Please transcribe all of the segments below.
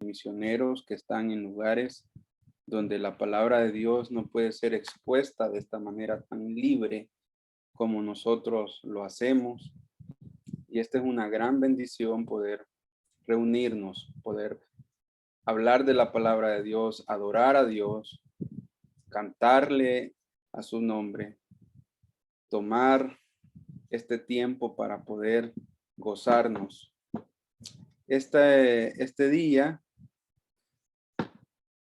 misioneros que están en lugares donde la palabra de Dios no puede ser expuesta de esta manera tan libre como nosotros lo hacemos. Y esta es una gran bendición poder reunirnos, poder hablar de la palabra de Dios, adorar a Dios, cantarle a su nombre, tomar este tiempo para poder gozarnos. Este día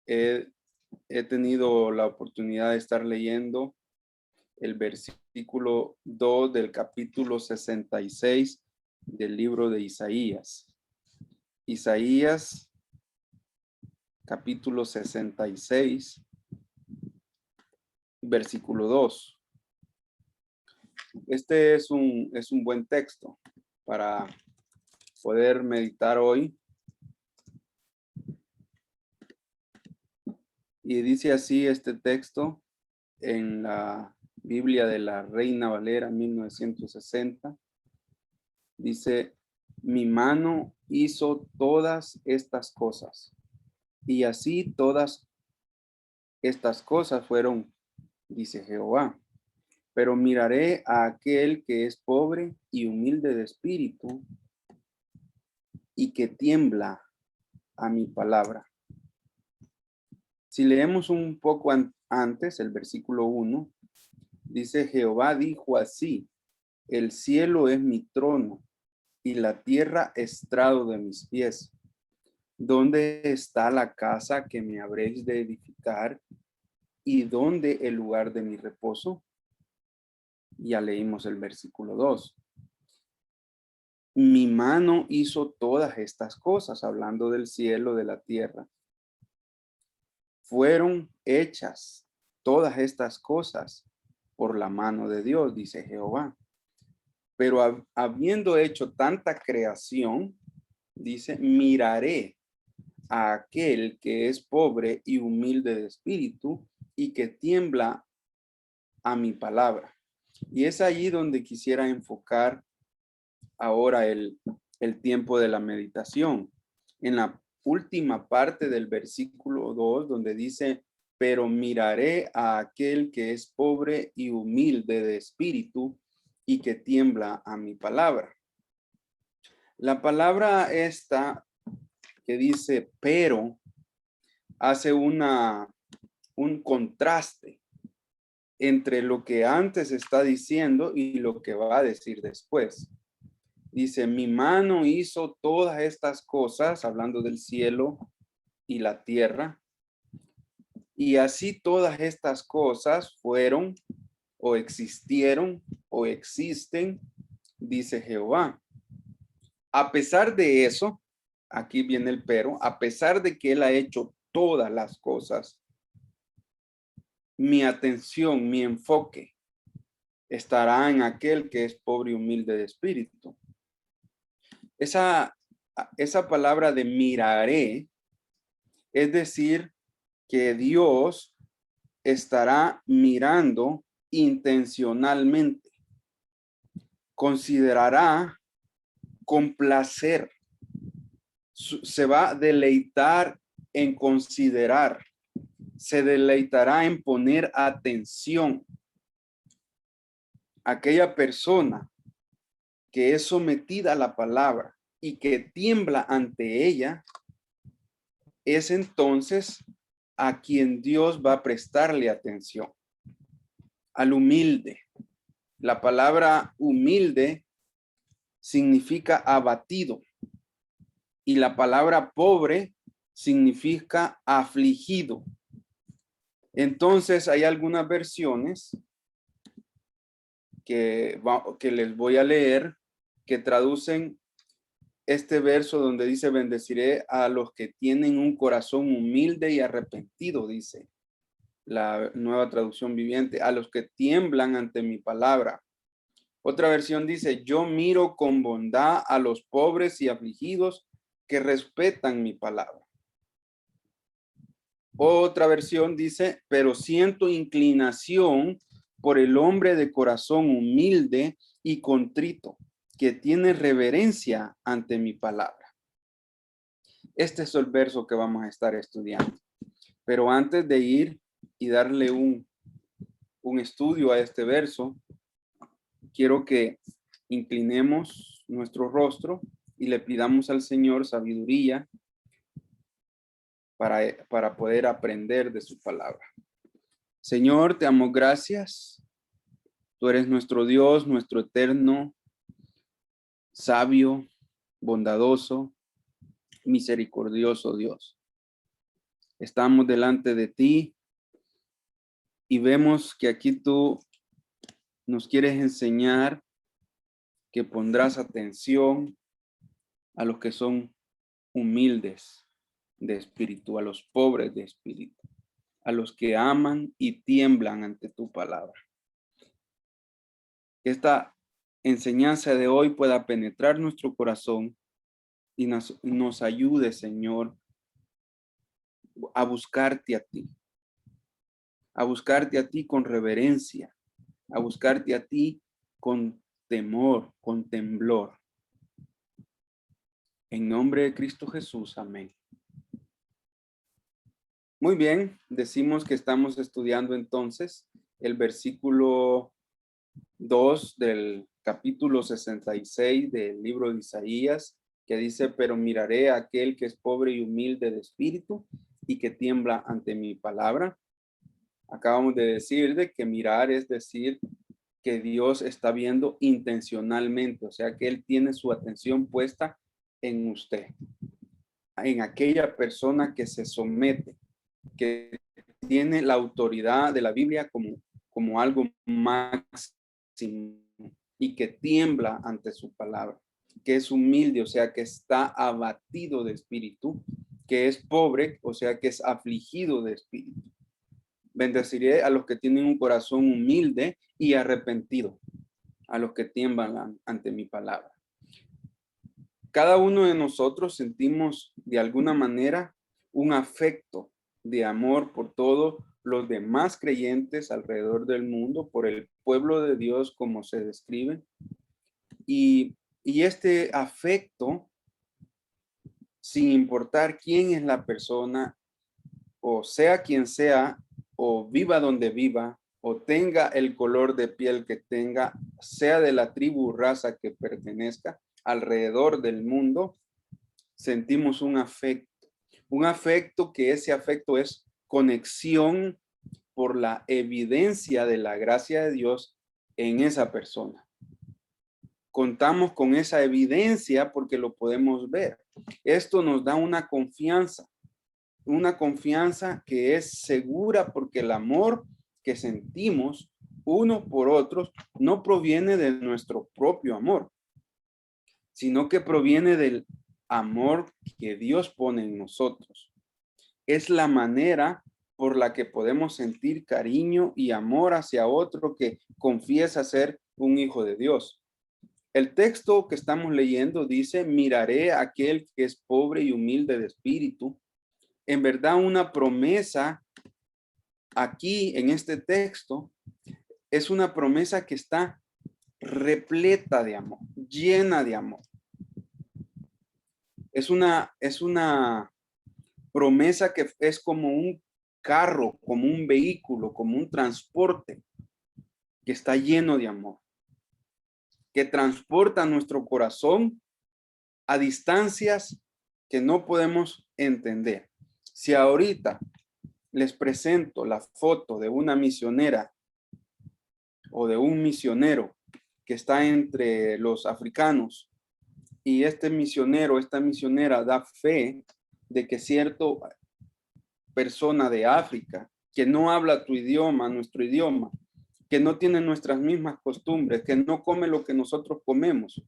he tenido la oportunidad de estar leyendo el versículo 2 del capítulo 66 del libro de Isaías. Isaías, capítulo 66, versículo 2. Este es un buen texto para poder meditar hoy. Y dice así este texto en la Biblia de la Reina Valera 1960. Dice: mi mano hizo todas estas cosas, y así todas estas cosas fueron, dice Jehová. Pero miraré a aquel que es pobre y humilde de espíritu y que tiembla a mi palabra. Si leemos un poco antes, el versículo 1, dice: Jehová dijo así: el cielo es mi trono y la tierra estrado de mis pies. ¿Dónde está la casa que me habréis de edificar y dónde el lugar de mi reposo? Ya leímos el versículo 2. Mi mano hizo todas estas cosas, hablando del cielo, de la tierra. Fueron hechas todas estas cosas por la mano de Dios, dice Jehová. Pero habiendo hecho tanta creación, dice: miraré a aquel que es pobre y humilde de espíritu y que tiembla a mi palabra. Y es allí donde quisiera enfocar ahora el tiempo de la meditación. En la última parte del versículo 2, donde dice: pero miraré a aquel que es pobre y humilde de espíritu y que tiembla a mi palabra. La palabra esta que dice pero hace un contraste entre lo que antes está diciendo y lo que va a decir después. Dice: mi mano hizo todas estas cosas, hablando del cielo y la tierra, y así todas estas cosas fueron o existieron o existen, dice Jehová. A pesar de eso, aquí viene el pero, a pesar de que él ha hecho todas las cosas, mi atención, mi enfoque estará en aquel que es pobre y humilde de espíritu. Esa palabra de miraré, es decir, que Dios estará mirando intencionalmente. Considerará con placer. Se va a deleitar en considerar. Se deleitará en poner atención. Aquella persona que es sometida a la palabra y que tiembla ante ella, es entonces a quien Dios va a prestarle atención. Al humilde. La palabra humilde significa abatido y la palabra pobre significa afligido. Entonces hay algunas versiones que les voy a leer que traducen este verso donde dice: bendeciré a los que tienen un corazón humilde y arrepentido, dice la Nueva Traducción Viviente, a los que tiemblan ante mi palabra. Otra versión dice: yo miro con bondad a los pobres y afligidos que respetan mi palabra. Otra versión dice: pero siento inclinación por el hombre de corazón humilde y contrito, que tiene reverencia ante mi palabra. Este es el verso que vamos a estar estudiando. Pero antes de ir y darle un estudio a este verso, quiero que inclinemos nuestro rostro y le pidamos al Señor sabiduría para poder aprender de su palabra. Señor, te damos gracias. Tú eres nuestro Dios, nuestro eterno, sabio, bondadoso, misericordioso Dios. Estamos delante de ti y vemos que aquí tú nos quieres enseñar que pondrás atención a los que son humildes de espíritu, a los pobres de espíritu, a los que aman y tiemblan ante tu palabra. Que esta enseñanza de hoy pueda penetrar nuestro corazón y nos ayude, Señor, a buscarte a ti, con reverencia, a buscarte a ti con temor, con temblor. En nombre de Cristo Jesús, amén. Muy bien, decimos que estamos estudiando entonces el versículo 2 del capítulo 66 del libro de Isaías, que dice, pero miraré a aquel que es pobre y humilde de espíritu y que tiembla ante mi palabra. Acabamos de decir de que mirar es decir que Dios está viendo intencionalmente, o sea que Él tiene su atención puesta en usted, en aquella persona que se somete, que tiene la autoridad de la Biblia como algo máximo y que tiembla ante su palabra, que es humilde, o sea que está abatido de espíritu, que es pobre, o sea que es afligido de espíritu. Bendeciré a los que tienen un corazón humilde y arrepentido, a los que tiemblan ante mi palabra. Cada uno de nosotros sentimos de alguna manera un afecto de amor por todos los demás creyentes alrededor del mundo, por el pueblo de Dios como se describe. Y este afecto, sin importar quién es la persona, o sea quien sea, o viva donde viva, o tenga el color de piel que tenga, sea de la tribu o raza que pertenezca, alrededor del mundo, sentimos un afecto que ese afecto es conexión por la evidencia de la gracia de Dios en esa persona. Contamos con esa evidencia porque lo podemos ver. Esto nos da una confianza que es segura porque el amor que sentimos uno por otros no proviene de nuestro propio amor, sino que proviene del amor que Dios pone en nosotros. Es la manera por la que podemos sentir cariño y amor hacia otro que confiesa ser un hijo de Dios. El texto que estamos leyendo dice, miraré a aquel que es pobre y humilde de espíritu. En verdad, una promesa aquí en este texto es una promesa que está repleta de amor, llena de amor. Es una promesa que es como un carro, como un vehículo, como un transporte que está lleno de amor, que transporta nuestro corazón a distancias que no podemos entender. Si ahorita les presento la foto de una misionera o de un misionero que está entre los africanos y este misionero, esta misionera da fe de que cierto persona de África que no habla tu idioma, nuestro idioma, que no tiene nuestras mismas costumbres, que no come lo que nosotros comemos.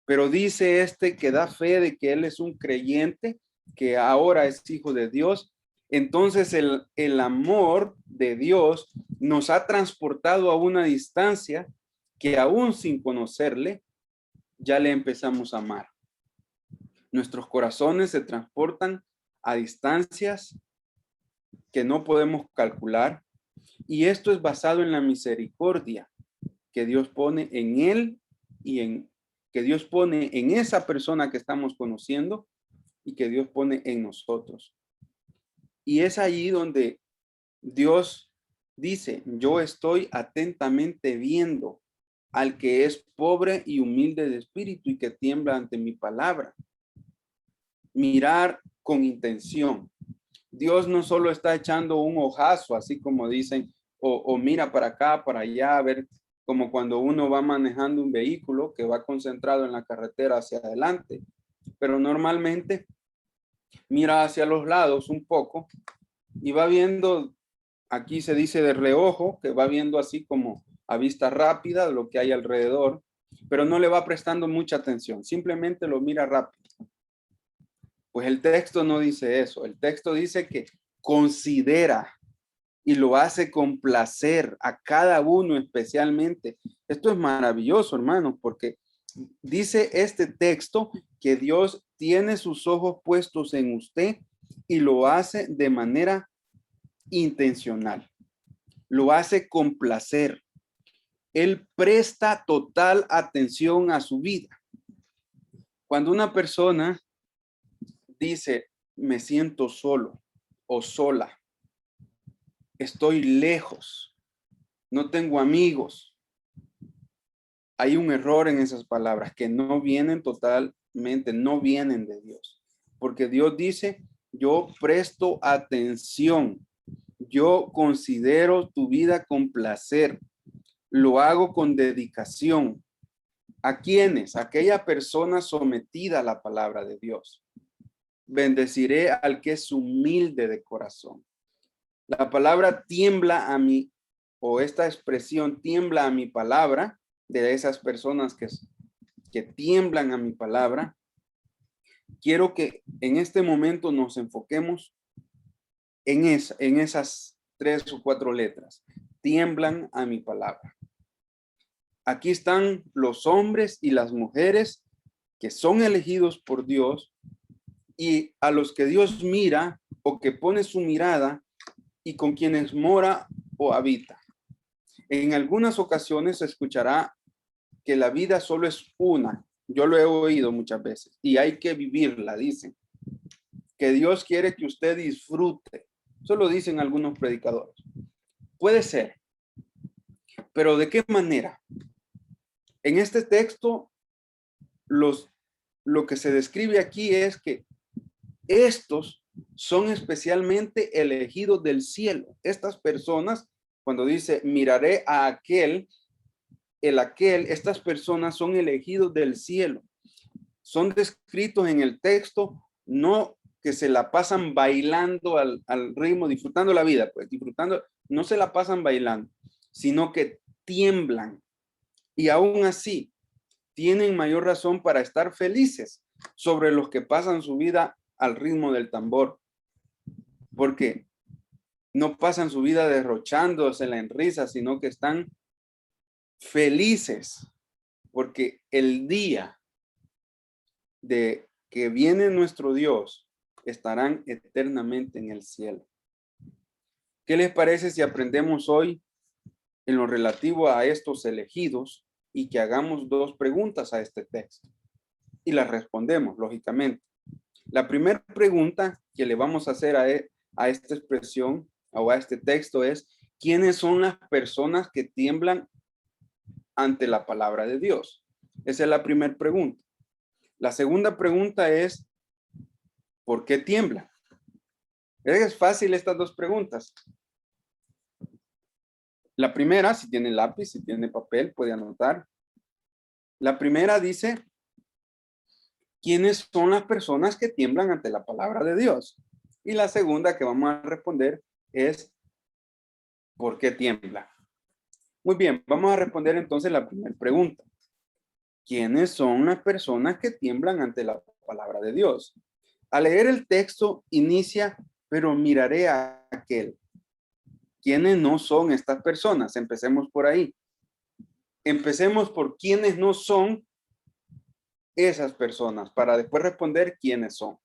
Pero dice este que da fe de que él es un creyente, que ahora es hijo de Dios. Entonces el amor de Dios nos ha transportado a una distancia que aún sin conocerle, ya le empezamos a amar. Nuestros corazones se transportan a distancias que no podemos calcular. Y esto es basado en la misericordia que Dios pone en él y que Dios pone en esa persona que estamos conociendo y que Dios pone en nosotros. Y es allí donde Dios dice, yo estoy atentamente viendo al que es pobre y humilde de espíritu y que tiembla ante mi palabra. Mirar con intención. Dios no solo está echando un ojazo, así como dicen, o mira para acá, para allá, a ver, como cuando uno va manejando un vehículo que va concentrado en la carretera hacia adelante, pero normalmente mira hacia los lados un poco y va viendo, aquí se dice de reojo, que va viendo así como a vista rápida lo que hay alrededor, pero no le va prestando mucha atención, simplemente lo mira rápido. Pues el texto no dice eso, el texto dice que considera y lo hace con placer a cada uno especialmente. Esto es maravilloso, hermanos, porque dice este texto que Dios tiene sus ojos puestos en usted y lo hace de manera intencional. Lo hace con placer. Él presta total atención a su vida. Cuando una persona dice, me siento solo o sola, estoy lejos, no tengo amigos, hay un error en esas palabras que no vienen totalmente, no vienen de Dios. Porque Dios dice, yo presto atención, yo considero tu vida con placer, lo hago con dedicación. ¿A quiénes? Aquella persona sometida a la palabra de Dios. Bendeciré al que es humilde de corazón. La palabra tiembla a mí, o esta expresión tiembla a mi palabra, de esas personas que tiemblan a mi palabra. Quiero que en este momento nos enfoquemos en esas 3 o 4 letras. Tiemblan a mi palabra. Aquí están los hombres y las mujeres que son elegidos por Dios y a los que Dios mira o que pone su mirada y con quienes mora o habita. En algunas ocasiones se escuchará que la vida solo es una. Yo lo he oído muchas veces y hay que vivirla, dicen. Que Dios quiere que usted disfrute. Eso lo dicen algunos predicadores. Puede ser, pero ¿de qué manera? En este texto, lo que se describe aquí es que estos son especialmente elegidos del cielo. Estas personas, cuando dice, miraré a aquel, estas personas son elegidos del cielo. Son descritos en el texto, no que se la pasan bailando al ritmo, disfrutando la vida, pues disfrutando, no se la pasan bailando, sino que tiemblan. Y aún así, tienen mayor razón para estar felices sobre los que pasan su vida al ritmo del tambor. Porque no pasan su vida derrochándosela en risa, sino que están felices porque el día de que viene nuestro Dios estarán eternamente en el cielo. ¿Qué les parece si aprendemos hoy en lo relativo a estos elegidos y que hagamos 2 preguntas a este texto? Y las respondemos, lógicamente. La primera pregunta que le vamos a hacer a esta expresión o a este texto es, ¿quiénes son las personas que tiemblan ante la palabra de Dios? Esa es la primera pregunta. La segunda pregunta es, ¿por qué tiemblan? Es fácil estas 2 preguntas. La primera, si tiene lápiz, si tiene papel, puede anotar. La primera dice, ¿quiénes son las personas que tiemblan ante la palabra de Dios? Y la segunda que vamos a responder es, ¿por qué tiemblan? Muy bien, vamos a responder entonces la primera pregunta. ¿Quiénes son las personas que tiemblan ante la palabra de Dios? Al leer el texto inicia, pero miraré a aquel. ¿Quiénes no son estas personas? Empecemos por ahí. Empecemos por quiénes no son esas personas para después responder quiénes son.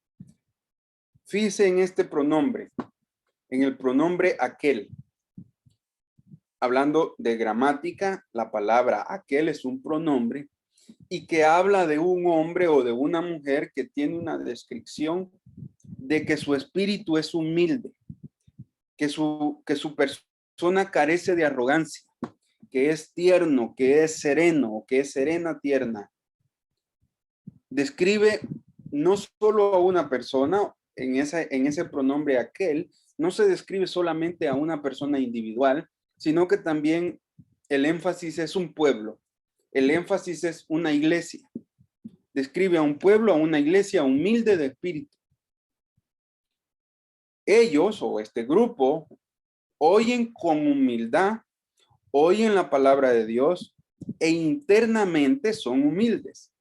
Fíjese en este pronombre, en el pronombre aquel. Hablando de gramática, la palabra aquel es un pronombre y que habla de un hombre o de una mujer que tiene una descripción de que su espíritu es humilde, que su persona carece de arrogancia, que es tierno, que es sereno, que es serena, tierna. Describe no solo a una persona, en ese pronombre aquel, no se describe solamente a una persona individual, sino que también el énfasis es un pueblo, el énfasis es una iglesia. Describe a un pueblo, a una iglesia humilde de espíritu. Ellos o este grupo oyen con humildad, oyen la palabra de Dios e internamente son humildes.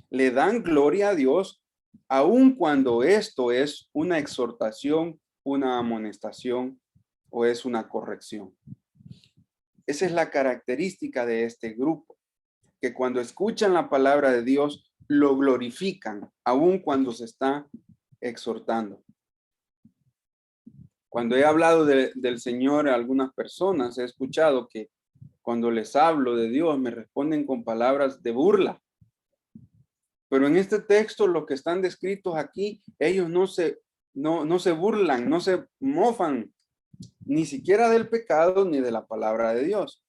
Le dan gloria a Dios, aun cuando esto es una exhortación, una amonestación o es una corrección. Esa es la característica de este grupo, que cuando escuchan la palabra de Dios, lo glorifican, aun cuando se está exhortando. Cuando he hablado del Señor a algunas personas, he escuchado que cuando les hablo de Dios, me responden con palabras de burla. Pero en este texto, lo que están descritos aquí, ellos no se burlan, no se mofan, ni siquiera del pecado ni de la palabra de Dios.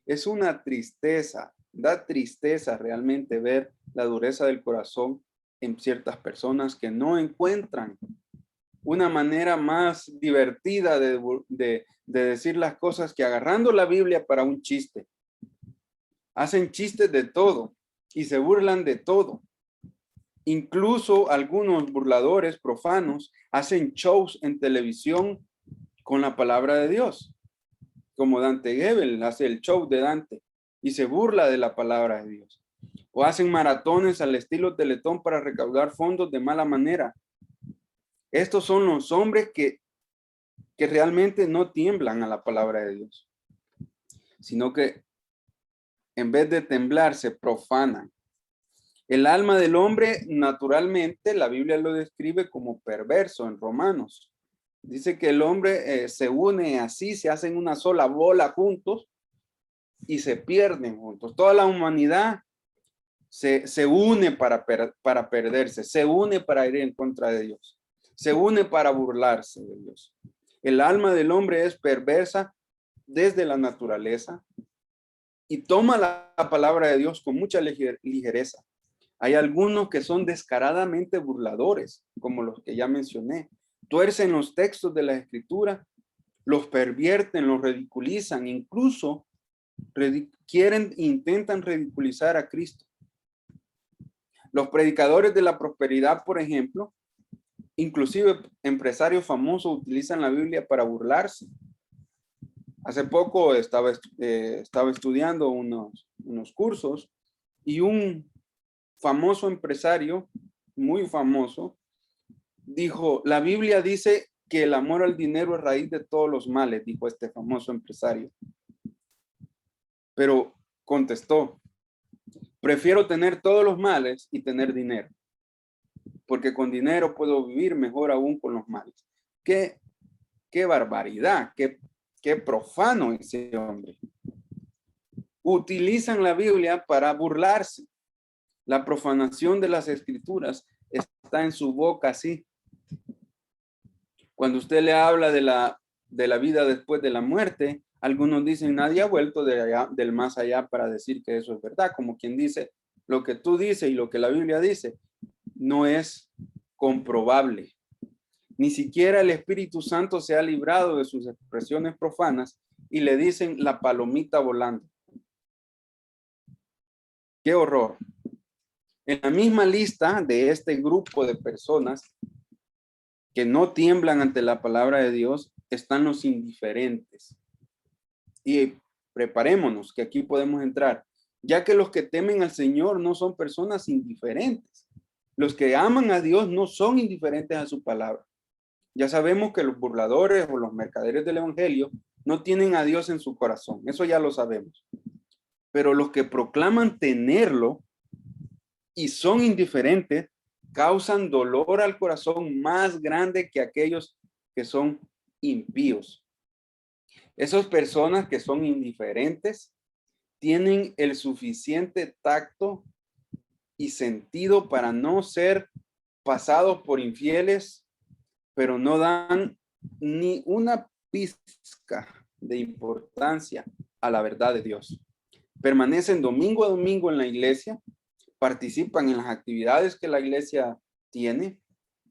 Es una tristeza, da tristeza realmente ver la dureza del corazón en ciertas personas que no encuentran una manera más divertida de decir las cosas que agarrando la Biblia para un chiste. Hacen chistes de todo y se burlan de todo. Incluso algunos burladores profanos hacen shows en televisión con la palabra de Dios, como Dante Gebel hace el show de Dante y se burla de la palabra de Dios. O hacen maratones al estilo Teletón para recaudar fondos de mala manera. Estos son los hombres que realmente no tiemblan a la palabra de Dios, sino que en vez de temblar se profanan. El alma del hombre, naturalmente, la Biblia lo describe como perverso en Romanos. Dice que el hombre se une así, se hacen una sola bola juntos y se pierden juntos. Toda la humanidad se une para perderse, se une para ir en contra de Dios, se une para burlarse de Dios. El alma del hombre es perversa desde la naturaleza y toma la palabra de Dios con mucha ligereza. Hay algunos que son descaradamente burladores, como los que ya mencioné. Tuercen los textos de la Escritura, los pervierten, los ridiculizan, incluso intentan ridiculizar a Cristo. Los predicadores de la prosperidad, por ejemplo, inclusive empresarios famosos utilizan la Biblia para burlarse. Hace poco estaba estudiando unos cursos y un famoso empresario, muy famoso, dijo, la Biblia dice que el amor al dinero es raíz de todos los males, dijo este famoso empresario. Pero contestó, prefiero tener todos los males y tener dinero, porque con dinero puedo vivir mejor aún con los males. Qué barbaridad, qué profano ese hombre. Utilizan la Biblia para burlarse. La profanación de las escrituras está en su boca así. Cuando usted le habla de la vida después de la muerte, algunos dicen, nadie ha vuelto del más allá para decir que eso es verdad. Como quien dice, lo que tú dices y lo que la Biblia dice no es comprobable. Ni siquiera el Espíritu Santo se ha librado de sus expresiones profanas y le dicen la palomita volando. ¡Qué horror! En la misma lista de este grupo de personas que no tiemblan ante la palabra de Dios están los indiferentes. Y preparémonos que aquí podemos entrar, ya que los que temen al Señor no son personas indiferentes. Los que aman a Dios no son indiferentes a su palabra. Ya sabemos que los burladores o los mercaderes del evangelio no tienen a Dios en su corazón. Eso ya lo sabemos. Pero los que proclaman tenerlo y son indiferentes, causan dolor al corazón más grande que aquellos que son impíos. Esas personas que son indiferentes tienen el suficiente tacto y sentido para no ser pasados por infieles, pero no dan ni una pizca de importancia a la verdad de Dios. Permanecen domingo a domingo en la iglesia, participan en las actividades que la iglesia tiene,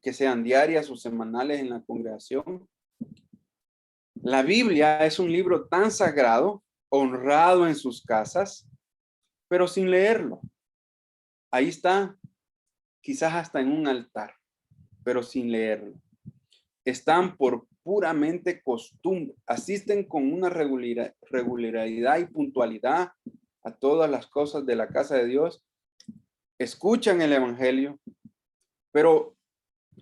que sean diarias o semanales en la congregación. La Biblia es un libro tan sagrado, honrado en sus casas, pero sin leerlo. Ahí está, quizás hasta en un altar, pero sin leerlo. Están por puramente costumbre, asisten con una regularidad y puntualidad a todas las cosas de la casa de Dios, escuchan el evangelio, pero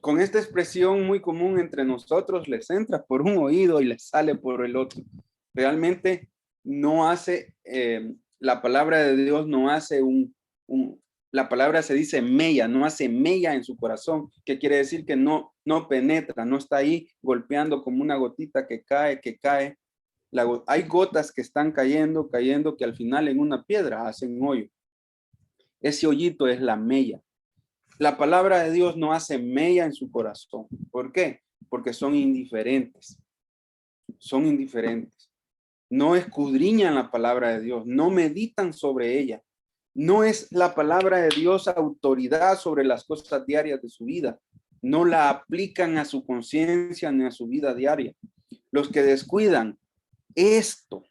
con esta expresión muy común entre nosotros, les entra por un oído y les sale por el otro. Realmente no hace, la palabra de Dios no hace la palabra se dice mella, no hace mella en su corazón, que quiere decir que no penetra, no está ahí golpeando como una gotita que cae. Hay gotas que están cayendo, que al final en una piedra hacen un hoyo. Ese hoyito es la mella. La palabra de Dios no hace mella en su corazón. ¿Por qué? Porque son indiferentes. Son indiferentes. No escudriñan la palabra de Dios, no meditan sobre ella. No es la palabra de Dios autoridad sobre las cosas diarias de su vida. No la aplican a su conciencia ni a su vida diaria. Los que descuidan esto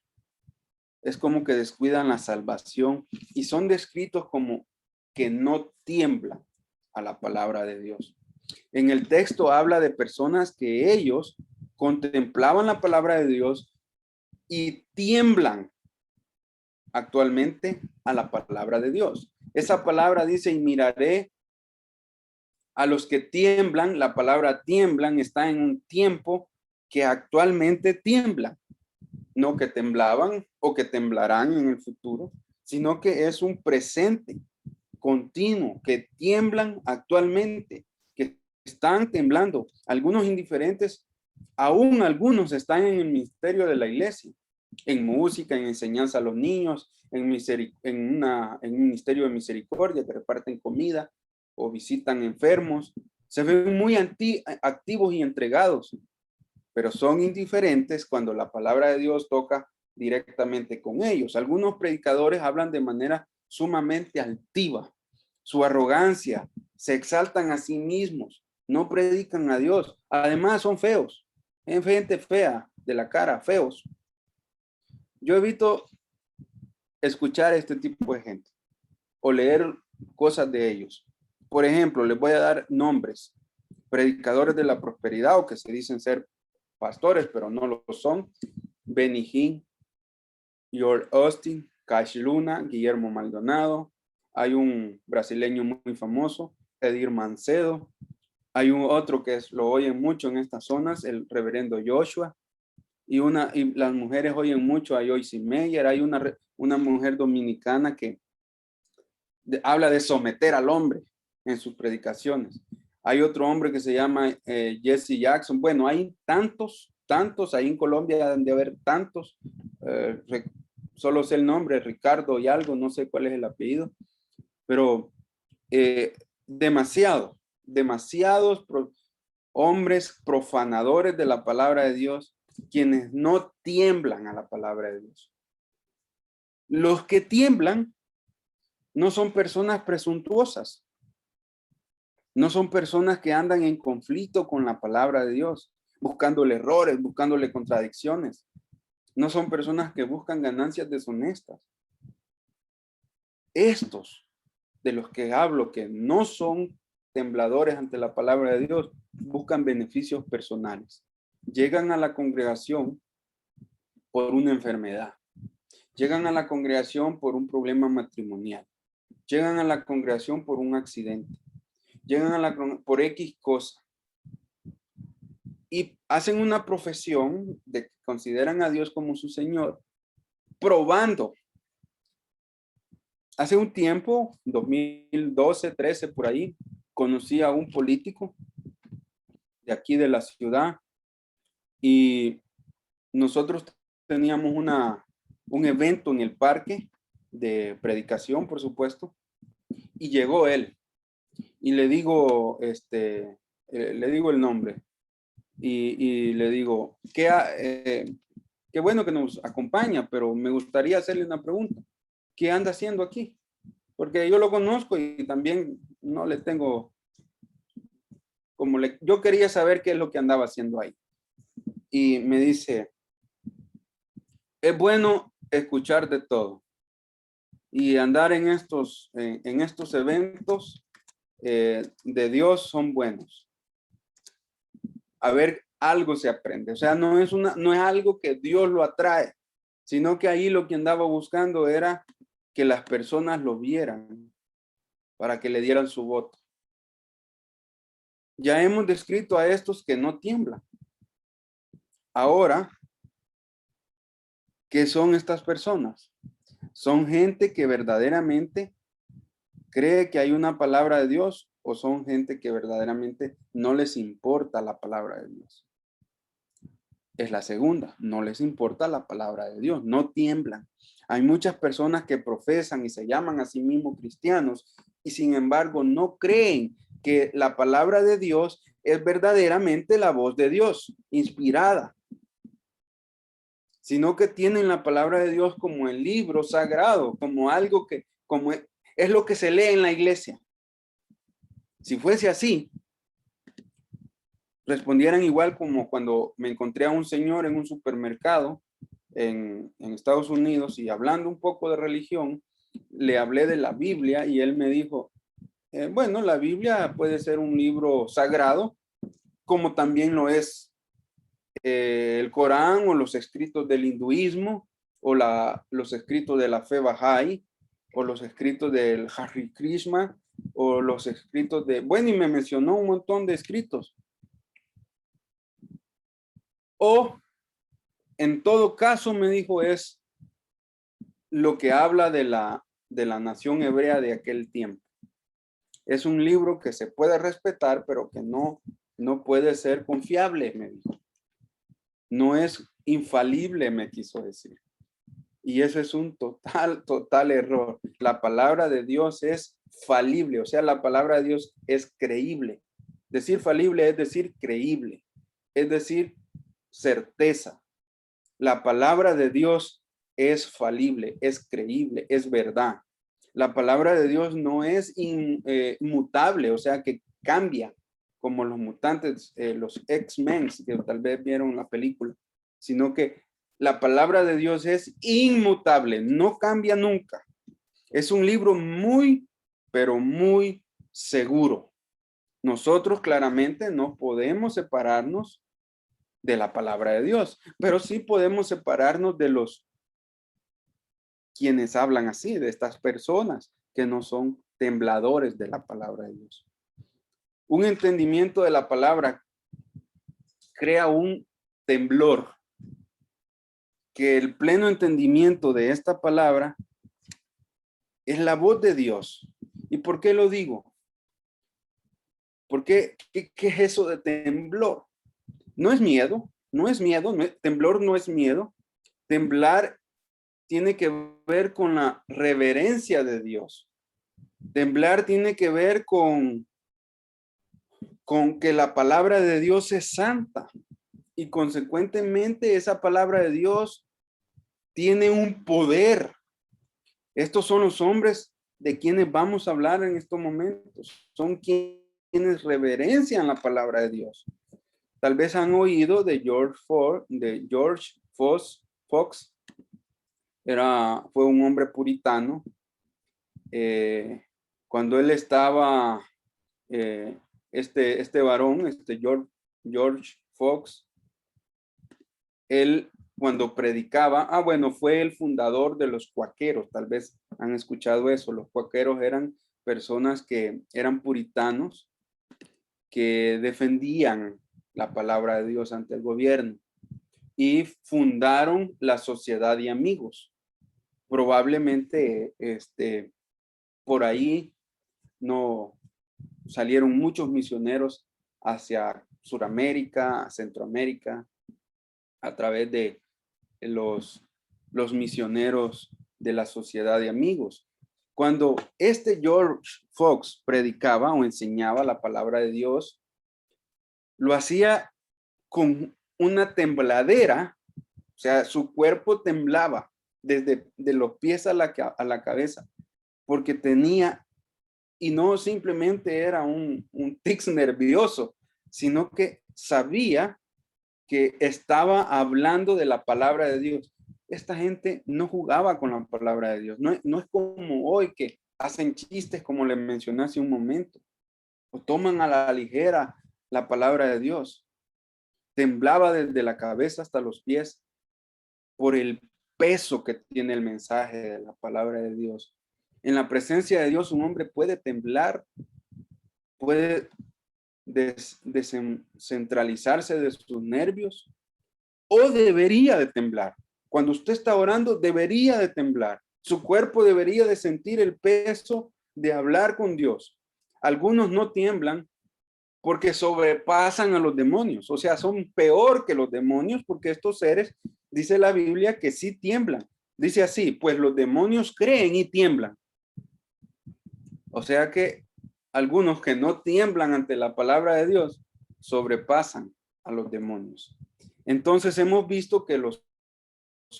es como que descuidan la salvación y son descritos como que no tiemblan a la palabra de Dios. En el texto habla de personas que ellos contemplaban la palabra de Dios y tiemblan actualmente a la palabra de Dios. Esa palabra dice, y miraré a los que tiemblan. La palabra tiemblan está en un tiempo que actualmente tiemblan. No que temblaban o que temblarán en el futuro, sino que es un presente continuo, que tiemblan actualmente, que están temblando. Algunos indiferentes, aún algunos están en el ministerio de la iglesia, en música, en enseñanza a los niños, en un ministerio de misericordia que reparten comida o visitan enfermos. Se ven muy activos y entregados, pero son indiferentes cuando la palabra de Dios toca directamente con ellos. Algunos predicadores hablan de manera sumamente altiva, su arrogancia, se exaltan a sí mismos, no predican a Dios. Además son feos, es gente fea de la cara, feos. Yo evito escuchar este tipo de gente o leer cosas de ellos. Por ejemplo, les voy a dar nombres. Predicadores de la prosperidad o que se dicen ser pastores, pero no lo son. Benny Hinn, George Austin, Cash Luna, Guillermo Maldonado. Hay un brasileño muy famoso, Edir Mancedo. Hay un otro que lo oyen mucho en estas zonas, el reverendo Joshua. Y las mujeres oyen mucho a Joyce Meyer. Hay una mujer dominicana que habla de someter al hombre en sus predicaciones. Hay otro hombre que se llama Jesse Jackson. Bueno, hay tantos, ahí en Colombia han de haber tantos. Solo sé el nombre, Ricardo y algo, no sé cuál es el apellido, pero demasiados hombres profanadores de la palabra de Dios, quienes no tiemblan a la palabra de Dios. Los que tiemblan no son personas presuntuosas, no son personas que andan en conflicto con la palabra de Dios, buscándole errores, buscándole contradicciones. No son personas que buscan ganancias deshonestas. Estos de los que hablo, que no son tembladores ante la palabra de Dios, buscan beneficios personales. Llegan a la congregación por una enfermedad. Llegan a la congregación por un problema matrimonial. Llegan a la congregación por un accidente. Llegan por X cosa. Y hacen una profesión de que consideran a Dios como su Señor, probando. Hace un tiempo, 2012, 13, por ahí, conocí a un político de aquí de la ciudad y nosotros teníamos un evento en el parque de predicación, por supuesto, Y llegó él y le digo, le digo el nombre y le digo, qué bueno que nos acompaña, pero me gustaría hacerle una pregunta. ¿Qué anda haciendo aquí? Porque yo lo conozco y también no le tengo, yo quería saber qué es lo que andaba haciendo ahí. Y me dice, es bueno escuchar de todo y andar en estos eventos de Dios son buenos. A ver, algo se aprende. O sea, no es algo que Dios lo atrae, sino que ahí lo que andaba buscando era que las personas lo vieran para que le dieran su voto. Ya hemos descrito a estos que no tiemblan. Ahora, ¿qué son estas personas? Son gente que verdaderamente cree que hay una palabra de Dios o son gente que verdaderamente no les importa la palabra de Dios. Es la segunda, no les importa la palabra de Dios, no tiemblan. Hay muchas personas que profesan y se llaman a sí mismos cristianos y sin embargo no creen que la palabra de Dios es verdaderamente la voz de Dios, inspirada, sino que tienen la palabra de Dios como el libro sagrado, como algo que, como es lo que se lee en la iglesia. Si fuese así, respondieran igual como cuando me encontré a un señor en un supermercado en Estados Unidos y hablando un poco de religión, le hablé de la Biblia y él me dijo, bueno, la Biblia puede ser un libro sagrado, como también lo es el Corán o los escritos del hinduismo o los escritos de la fe Bahá'í o los escritos del Hare Krishna o los escritos de, bueno, y me mencionó un montón de escritos. O en todo caso me dijo es lo que habla de la nación hebrea de aquel tiempo. Es un libro que se puede respetar, pero que no puede ser confiable, me dijo. No es infalible, me quiso decir. Y eso es un total error. La palabra de Dios es falible, o sea, la palabra de Dios es creíble. Decir falible es decir creíble, es decir certeza. La palabra de Dios es falible, es creíble, es verdad. La palabra de Dios no es inmutable, o sea, que cambia como los mutantes, los X-Men, que tal vez vieron la película, sino que la palabra de Dios es inmutable, no cambia nunca. Es un libro muy, pero muy seguro. Nosotros claramente no podemos separarnos de la palabra de Dios, pero sí podemos separarnos de los quienes hablan así, de estas personas que no son tembladores de la palabra de Dios. Un entendimiento de la palabra crea un temblor, que el pleno entendimiento de esta palabra es la voz de Dios. ¿Y por qué lo digo? ¿Por qué? ¿Qué es eso de temblor? No es miedo, temblor no es miedo. Temblar tiene que ver con la reverencia de Dios. Temblar tiene que ver con que la palabra de Dios es santa y consecuentemente esa palabra de Dios tiene un poder. Estos son los hombres de quienes vamos a hablar en estos momentos. Son quienes reverencian la palabra de Dios. Tal vez han oído de George Fox. Fue un hombre puritano. Cuando él estaba, este varón, George Fox, él cuando predicaba, bueno, fue el fundador de los cuáqueros, tal vez han escuchado eso. Los cuáqueros eran personas que eran puritanos, que defendían la palabra de Dios ante el gobierno y fundaron la Sociedad de Amigos. Probablemente por ahí no salieron muchos misioneros hacia Sudamérica, Centroamérica, a través de los misioneros de la Sociedad de Amigos. Cuando George Fox predicaba o enseñaba la palabra de Dios, lo hacía con una tembladera, o sea, su cuerpo temblaba desde de los pies a la cabeza, porque tenía, y no simplemente era un tic nervioso, sino que sabía que estaba hablando de la palabra de Dios. Esta gente no jugaba con la palabra de Dios. No es como hoy que hacen chistes, como le mencioné hace un momento, o toman a la ligera la palabra de Dios. Temblaba desde la cabeza hasta los pies por el peso que tiene el mensaje de la palabra de Dios. En la presencia de Dios, un hombre puede temblar, puede descentralizarse de sus nervios, o debería de temblar. Cuando usted está orando, debería de temblar. Su cuerpo debería de sentir el peso de hablar con Dios. Algunos no tiemblan porque sobrepasan a los demonios. O sea, son peor que los demonios porque estos seres, dice la Biblia, que sí tiemblan. Dice así, pues los demonios creen y tiemblan. O sea que algunos que no tiemblan ante la palabra de Dios sobrepasan a los demonios. Entonces hemos visto que los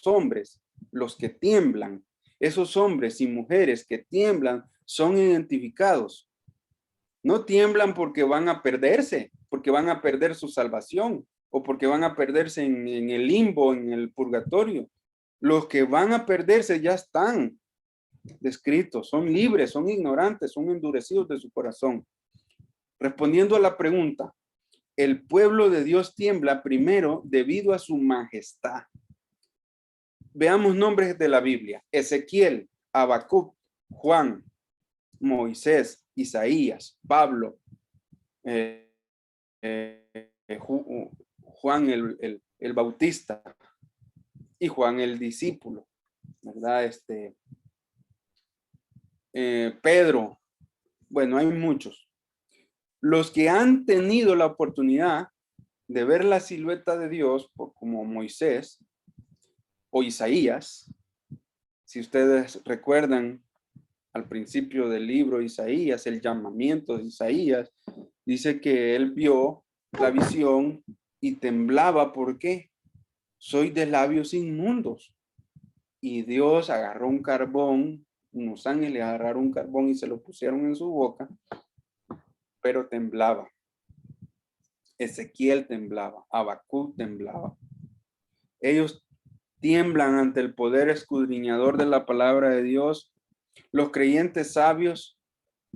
hombres, los que tiemblan, esos hombres y mujeres que tiemblan son identificados. No tiemblan porque van a perderse, porque van a perder su salvación o porque van a perderse en el limbo, en el purgatorio. Los que van a perderse ya están descritos, son libres, son ignorantes, son endurecidos de su corazón. Respondiendo a la pregunta, el pueblo de Dios tiembla primero debido a su majestad. Veamos nombres de la Biblia: Ezequiel, Habacuc, Juan, Moisés, Isaías, Pablo, Juan el Bautista y Juan el discípulo, ¿verdad? Pedro. Bueno, hay muchos. Los que han tenido la oportunidad de ver la silueta de Dios, como Moisés o Isaías, si ustedes recuerdan al principio del libro de Isaías, el llamamiento de Isaías, dice que él vio la visión y temblaba. ¿Por qué? Soy de labios inmundos. Y Dios agarró un carbón, unos ángeles agarraron un carbón y se lo pusieron en su boca, pero temblaba. Ezequiel temblaba, Habacuc temblaba. Ellos tiemblan ante el poder escudriñador de la palabra de Dios. Los creyentes sabios,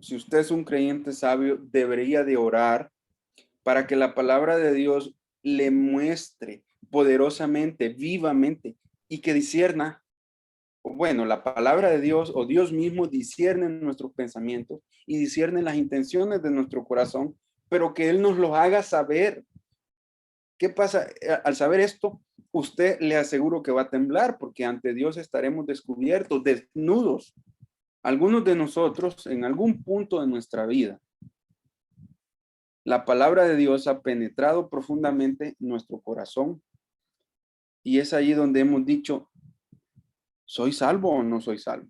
si usted es un creyente sabio, debería de orar para que la palabra de Dios le muestre poderosamente, vivamente, y que discierna. Bueno, la palabra de Dios o Dios mismo discierne nuestros pensamientos y discierne las intenciones de nuestro corazón, pero que Él nos los haga saber. ¿Qué pasa? Al saber esto, usted, le aseguro que va a temblar, porque ante Dios estaremos descubiertos, desnudos. Algunos de nosotros, en algún punto de nuestra vida, la palabra de Dios ha penetrado profundamente nuestro corazón, y es ahí donde hemos dicho, ¿soy salvo o no soy salvo?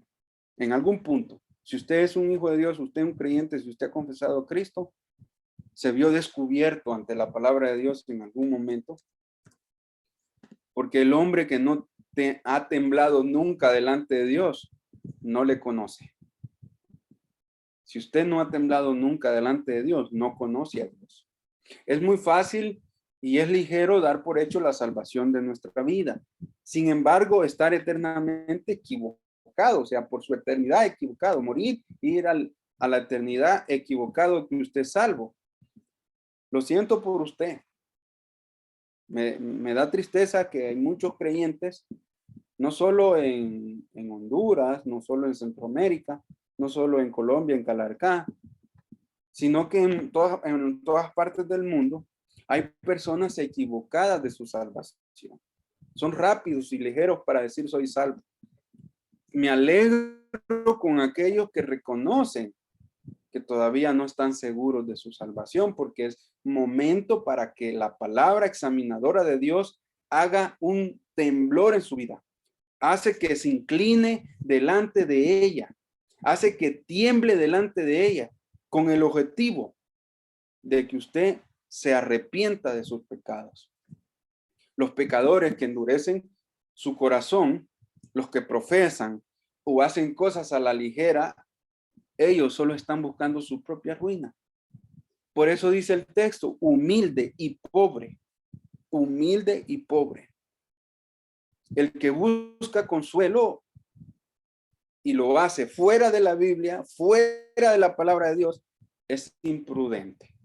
En algún punto. Si usted es un hijo de Dios, usted es un creyente, si usted ha confesado a Cristo, se vio descubierto ante la palabra de Dios en algún momento, porque el hombre que no ha temblado nunca delante de Dios, no le conoce. Si usted no ha temblado nunca delante de Dios, no conoce a Dios. Es muy fácil y es ligero dar por hecho la salvación de nuestra vida. Sin embargo, estar eternamente equivocado, o sea, por su eternidad equivocado, morir, ir a la eternidad equivocado, que usted es salvo. Lo siento por usted. Me da tristeza que hay muchos creyentes, no solo en Honduras, no solo en Centroamérica, no solo en Colombia, en Calarcá, sino que en todas partes del mundo hay personas equivocadas de su salvación. Son rápidos y ligeros para decir soy salvo. Me alegro con aquellos que reconocen que todavía no están seguros de su salvación, porque es momento para que la palabra examinadora de Dios haga un temblor en su vida. Hace que se incline delante de ella. hace que tiemble delante de ella con el objetivo de que usted se arrepienta de sus pecados. Los pecadores que endurecen su corazón, los que profesan o hacen cosas a la ligera, ellos solo están buscando su propia ruina. Por eso dice el texto, humilde y pobre, humilde y pobre. El que busca consuelo y lo hace fuera de la Biblia, fuera de la palabra de Dios, es imprudente.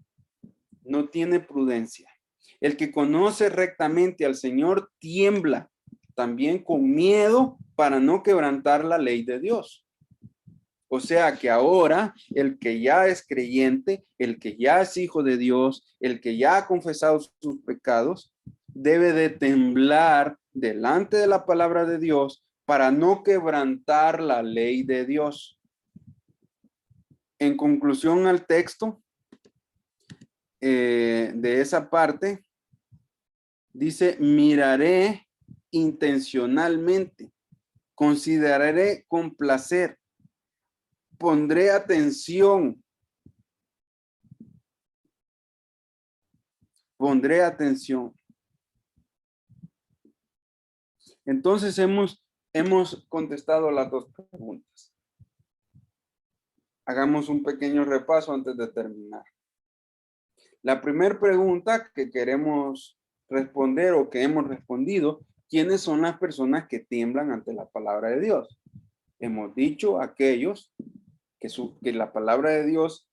No tiene prudencia. El que conoce rectamente al Señor tiembla también con miedo para no quebrantar la ley de Dios. O sea que ahora el que ya es creyente, el que ya es hijo de Dios, el que ya ha confesado sus pecados, debe de temblar delante de la palabra de Dios para no quebrantar la ley de Dios. En conclusión al texto de esa parte, dice, miraré intencionalmente, consideraré con placer, pondré atención. Pondré atención. Entonces hemos contestado las dos preguntas. Hagamos un pequeño repaso antes de terminar. La primera pregunta que queremos responder o que hemos respondido, ¿quiénes son las personas que tiemblan ante la palabra de Dios? Hemos dicho aquellos que la palabra de Dios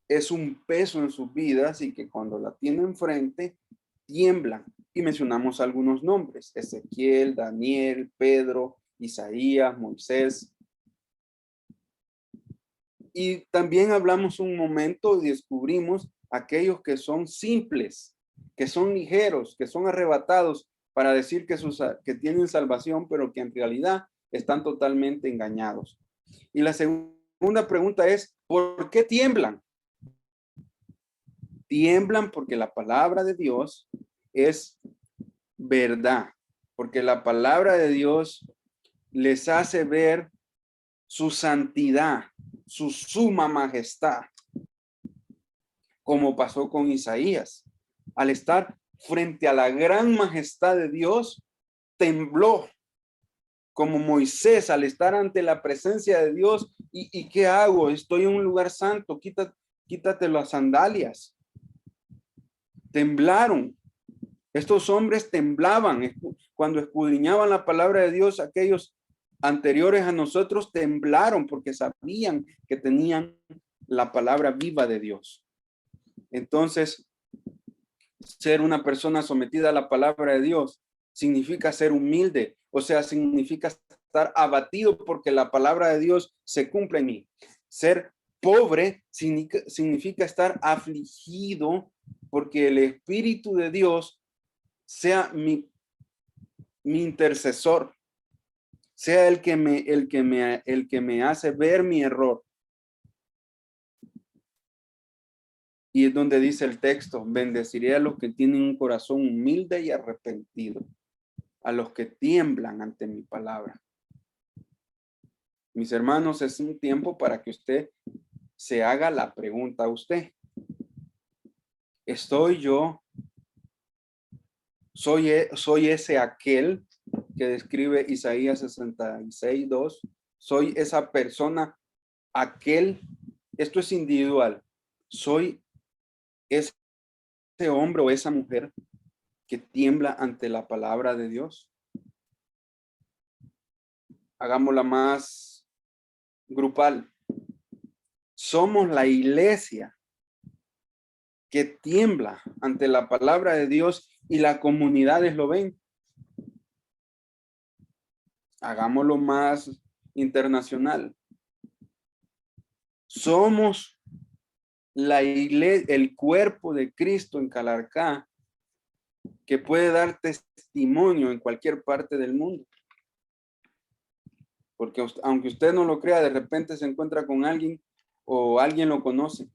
es un peso en sus vidas y que cuando la tienen enfrente, tiemblan. Y mencionamos algunos nombres: Ezequiel, Daniel, Pedro, Isaías, Moisés. Y también hablamos un momento y descubrimos aquellos que son simples, que son ligeros, que son arrebatados para decir que tienen salvación, pero que en realidad están totalmente engañados. Y la segunda pregunta es, ¿por qué tiemblan? Tiemblan porque la palabra de Dios es verdad, porque la palabra de Dios les hace ver su santidad, su suma majestad, como pasó con Isaías. Al estar frente a la gran majestad de Dios, tembló, como Moisés al estar ante la presencia de Dios. ¿Y qué hago? Estoy en un lugar santo, quítate las sandalias. Temblaron. Estos hombres temblaban cuando escudriñaban la palabra de Dios. Aquellos anteriores a nosotros temblaron porque sabían que tenían la palabra viva de Dios. Entonces, ser una persona sometida a la palabra de Dios significa ser humilde, o sea, significa estar abatido porque la palabra de Dios se cumple en mí. Ser pobre significa estar afligido porque el Espíritu de Dios sea mi intercesor, sea el que me hace ver mi error. Y es donde dice el texto, bendeciré a los que tienen un corazón humilde y arrepentido, a los que tiemblan ante mi palabra. Mis hermanos, es un tiempo para que usted se haga la pregunta a usted. ¿Estoy yo? ¿Soy ese aquel que describe Isaías 66:2? ¿Soy esa persona, aquel? Esto es individual. ¿Soy ese hombre o esa mujer que tiembla ante la palabra de Dios? Hagámosla más grupal. Somos la iglesia que tiembla ante la palabra de Dios y las comunidades lo ven. Hagámoslo más internacional. Somos la iglesia, el cuerpo de Cristo en Calarcá, que puede dar testimonio en cualquier parte del mundo. Porque aunque usted no lo crea, de repente se encuentra con alguien o alguien lo conoce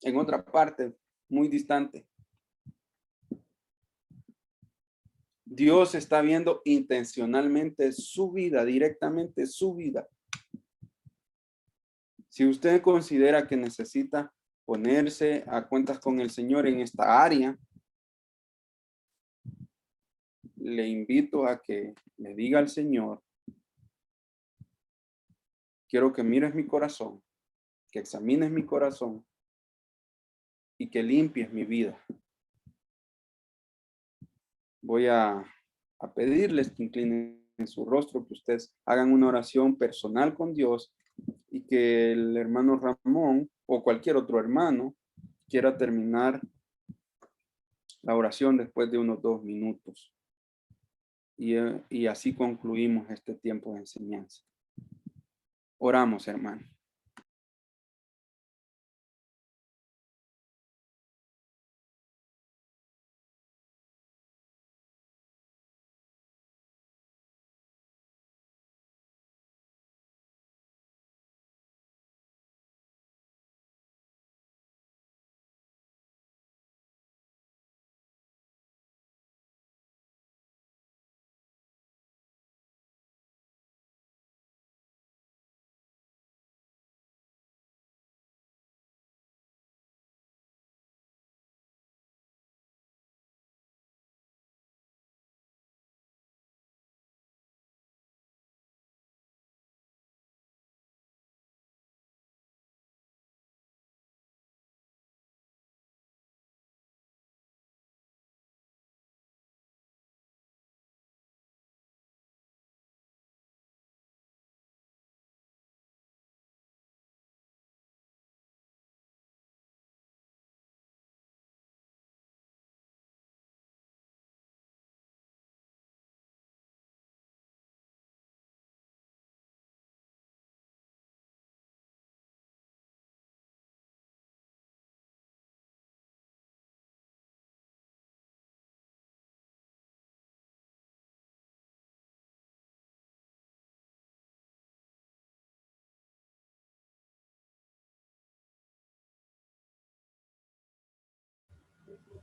en otra parte muy distante. Dios está viendo intencionalmente su vida, directamente su vida. Si usted considera que necesita ponerse a cuentas con el Señor en esta área, le invito a que le diga al Señor: quiero que mires mi corazón, que examines mi corazón y que limpies mi vida. Voy a pedirles que inclinen su rostro, que ustedes hagan una oración personal con Dios y que el hermano Ramón o cualquier otro hermano quiera terminar la oración después de unos 2 minutos. Y así concluimos este tiempo de enseñanza. Oramos, hermano.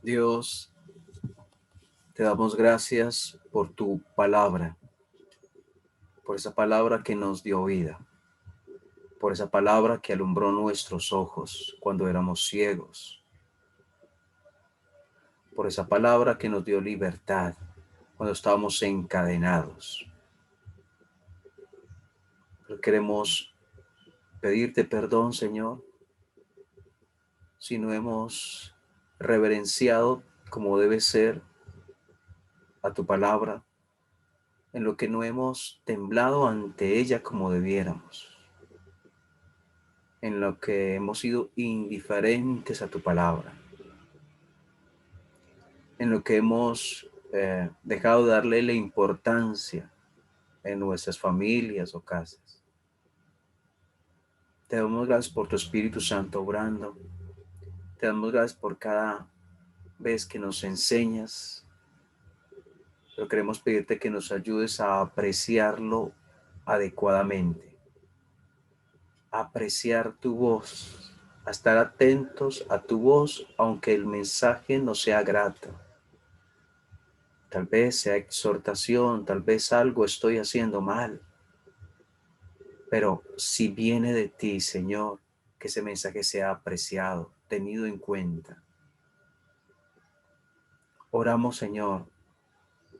Dios, te damos gracias por tu palabra, por esa palabra que nos dio vida, por esa palabra que alumbró nuestros ojos cuando éramos ciegos, por esa palabra que nos dio libertad cuando estábamos encadenados. Pero queremos pedirte perdón, Señor, si no hemos reverenciado como debe ser a tu palabra, en lo que no hemos temblado ante ella como debiéramos, en lo que hemos sido indiferentes a tu palabra, en lo que hemos dejado de darle la importancia en nuestras familias o casas. Te damos gracias por tu Espíritu Santo obrando. Te damos gracias por cada vez que nos enseñas, pero queremos pedirte que nos ayudes a apreciarlo adecuadamente, a apreciar tu voz, a estar atentos a tu voz, aunque el mensaje no sea grato. Tal vez sea exhortación, tal vez algo estoy haciendo mal, pero si viene de ti, Señor, que ese mensaje sea apreciado, tenido en cuenta. Oramos, Señor,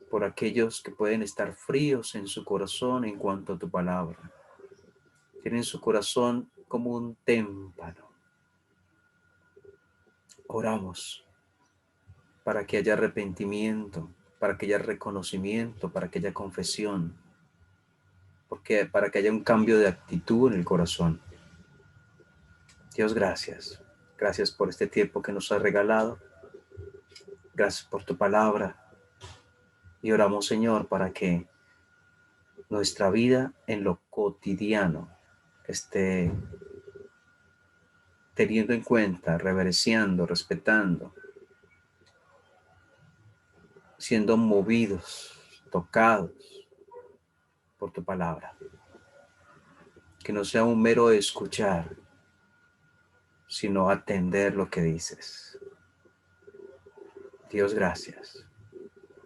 por aquellos que pueden estar fríos en su corazón en cuanto a tu palabra. Tienen su corazón como un témpano. Oramos para que haya arrepentimiento, para que haya reconocimiento, para que haya confesión, para que haya un cambio de actitud en el corazón. Dios, gracias. Gracias por este tiempo que nos has regalado. Gracias por tu palabra. Y oramos, Señor, para que nuestra vida en lo cotidiano esté teniendo en cuenta, reverenciando, respetando, siendo movidos, tocados por tu palabra. Que no sea un mero escuchar, sino atender lo que dices. Dios, gracias.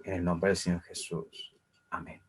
En el nombre del Señor Jesús. Amén.